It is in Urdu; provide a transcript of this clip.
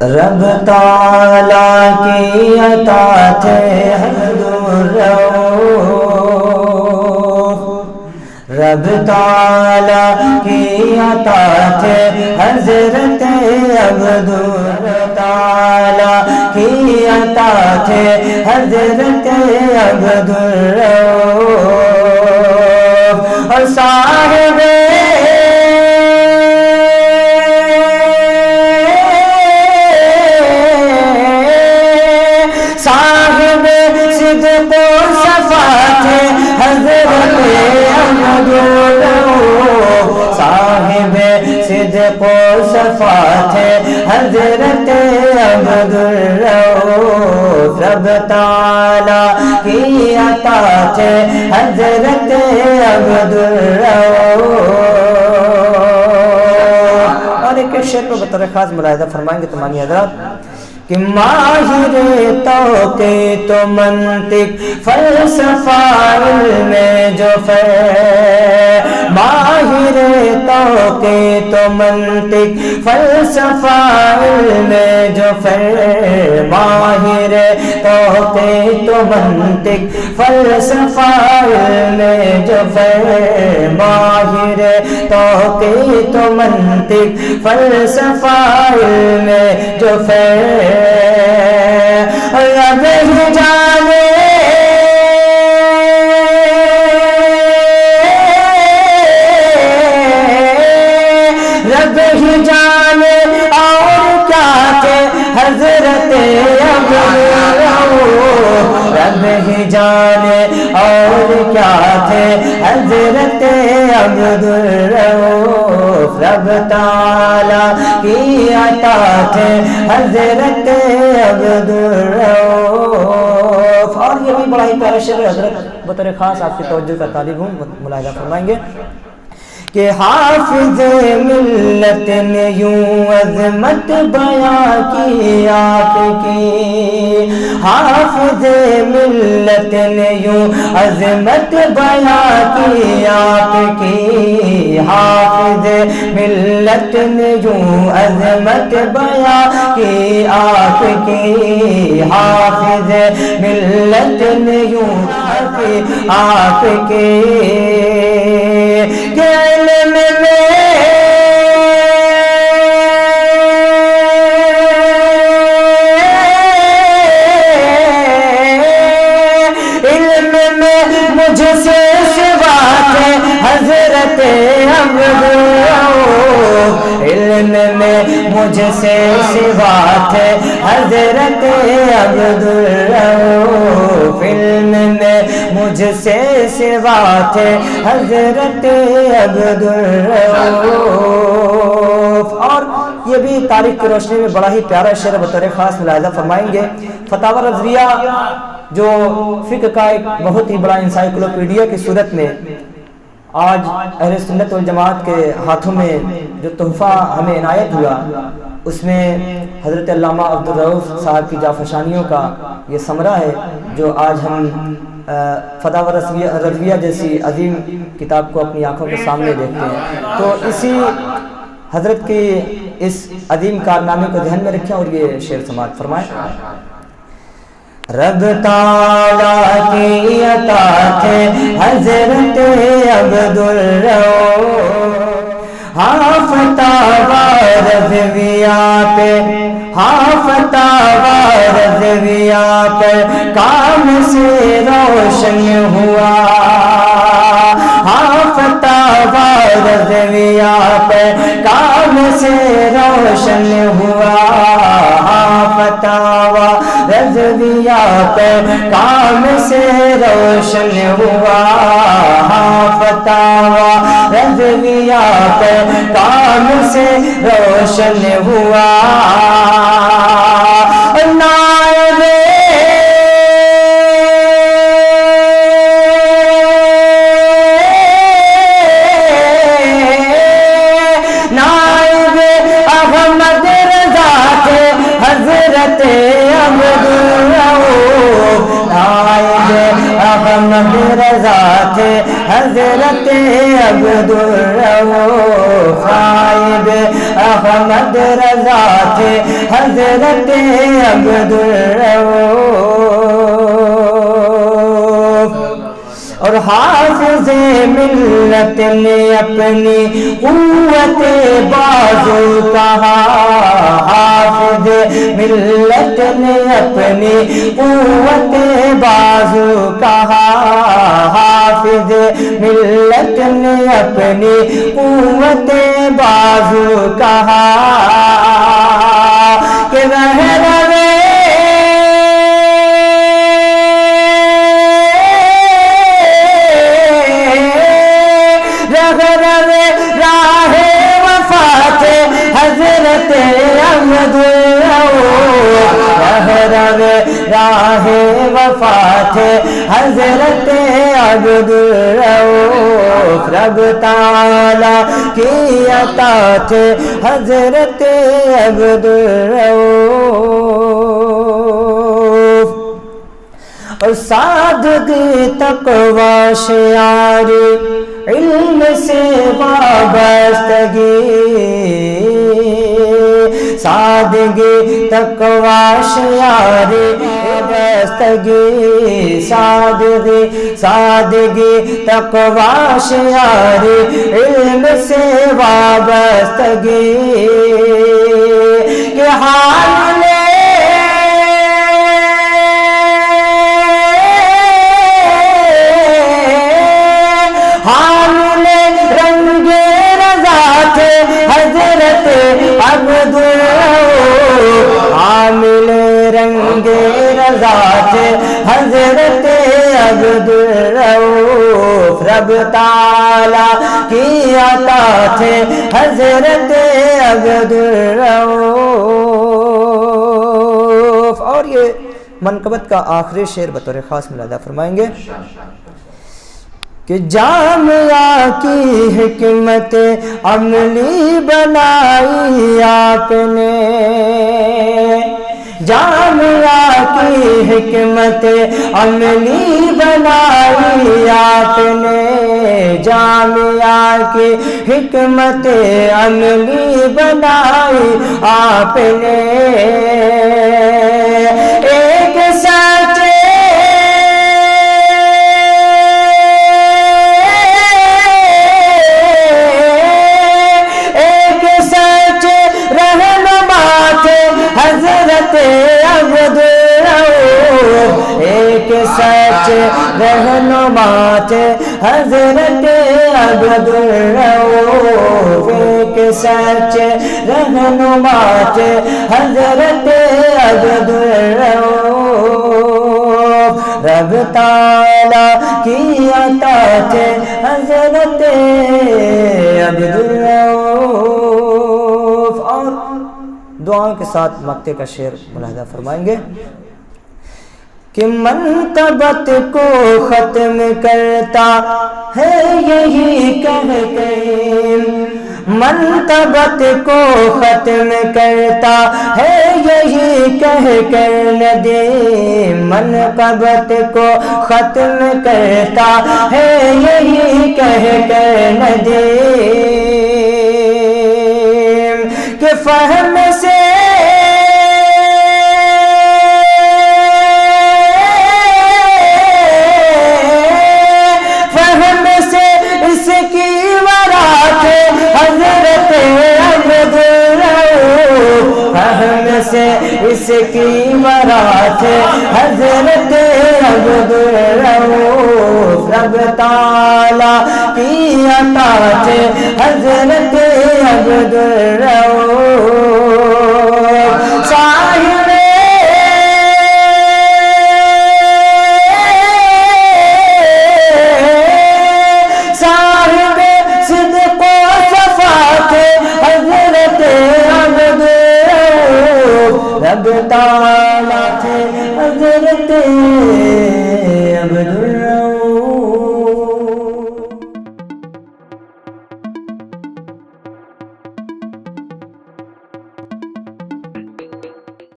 رب تعالیٰ کی عطا تھے عبدالرؤف، رب تعالیٰ کی عطا تھے حضرت عبدالرؤف، تعالیٰ کی عطا تھے حضرت عبدالرؤف، اور صاحب صدق و صفا تھے حضرت عبدالرؤف، صاحب صدق و صفا تھے حضرت عبدالرؤف، رب تعالیٰ کی عطا تھے حضرت عبدالرؤف۔ اور ایک شعر کو بطور خاص ملاحظہ فرمائیں گے تمامی حضرات کہ ماہر توقیت و منطق فلسفہ علم جعفر، ماہر توقیت و منطق فلسفہ علم جعفر، ماہر توقیت و منطق فلسفہ علم جعفر، ماہر توقیت و منطق فلسفہ علم جعفر، رب ہی جانے رب ہی جانے اور کیا تھے حضرت عبدالرؤف، رب ہی جانے اور کیا تھے حضرت عبدالرؤف، رب تعالیٰ کی عطا تھے حضرت عبدالرؤف۔ اور یہ بھی بڑا ہی پیارا شعر ہے حضرت، بطور خاص آپ کی توجہ کا طالب ہوں، ملاحظہ فرمائیں گے کہ حافظ ملت نے یوں عظمت بیاں کی آپ کی، حافظ ملت نے یوں عظمت بیاں کی آپ کی، حافظ ملت نے یوں عظمت بیاں کی آپ کی، حافظ ملت نے یوں آپ کی علم میں مجھ سے سوا تھے حضرت عبدالرؤف، علم میں مجھ سے سوا تھے حضرت عبدالرؤف، علم میں مجھ سے سوا تھے حضرت عبدالرؤف۔ اور یہ بھی تاریخ کی روشنی میں بڑا ہی پیارا شعر بطور خاص ملاحظہ فرمائیں گے، فتاوی رضویہ جو فقہ کا ایک بہت ہی بڑا انسائیکلوپیڈیا کی صورت میں آج اہل سنت والجماعت کے ہاتھوں میں جو تحفہ ہمیں عنایت ہوا، اس میں حضرت علامہ عبدالرؤف صاحب کی جافشانیوں کا یہ ثمرہ ہے جو آج ہم فتاوی رضویہ جیسی عظیم کتاب کو اپنی آنکھوں کے سامنے دیکھتے ہیں۔ تو اسی حضرت کی اس عظیم کارنامے کو ذہن میں رکھیں اور یہ شعر سماعت فرمائیں۔ رب تعالیٰ کی عطا تھے حضرت عبدالرؤف، ہاں فتاوی رضویہ پہ، ہاں فتاوی رضویہ پر کام سے روشن ہوا، ہاں فتاوی رضویہ پر کام سے روشن ہوا، ہاں فتاوی رضویہ پر کام سے روشن ہوا، ہاں فتاوی رضویہ پر کام سے روشن ہوا، نائب احمد رضا تھے حضرت عبدالرؤف، نائب احمد رضا تھے حضرت عبدالرؤف، نائب احمد رضا تھے حضرت عبدالرؤف، اور حافظ ملت نے اپنی قوت بازو کہا، حافظ ملت نے اپنی قوت بازو کہا، حافظ ملت نے اپنی قوت بازو کہا، کہ راہ وفات حضرت عبدالرؤف، راہ وفات حضرت عبدالرؤف، رب تعالیٰ کی عطا تھے حضرت عبدالرؤف، اور سادگی تقوی شعاری علم سے وابستگی، سادگی تقوی شعاری وابستگی، سادگی تقوی شعاری علم سے وابستگی، کہ حال حضرت عبدالرؤف، عامل رنگ رضا تھے حضرت عبدالرؤف، رب تعالیٰ کی عطا تھے حضرت عبدالرؤف۔ اور یہ منقبت کا آخری شعر بطور خاص ملاحظہ فرمائیں گے کہ جامعہ کی حکمت عملی بنائی آپ نے، جامعہ کی حکمت عملی بنائی آپ نے، جامعہ کی حکمت عملی بنائی آپ نے، ایک سچے حضرت عبدالرؤف، ایک سچ رہنما تھے حضرت عبدالرؤف، ایک سچ رہنما تھے حضرت عبدالرؤف، رب تعالیٰ کی عطا تھے حضرت عبدالرؤف۔ اور دعاؤں کے ساتھ مقطع کا شعر ملاحظہ فرمائیں گے کہ منقبت کو ختم کرتا ہے یہی کہہ کے، منقبت کو ختم کرتا ہے یہی کہہ کر ندیم، منقبت کو ختم کرتا ہے یہی کہہ کر ندیم، کہ فہم سے اس کی ورات حضرت عبدالرؤف، فہم سے اس کی ورات حضرت عبدالرؤف، رب تعالیٰ کی عطا تھے حضرت عبدالرؤف، صاحب صدق و صفا تھے حضرت عبدالرؤف، رب تعالیٰ تھے حضرت عبدالرؤف۔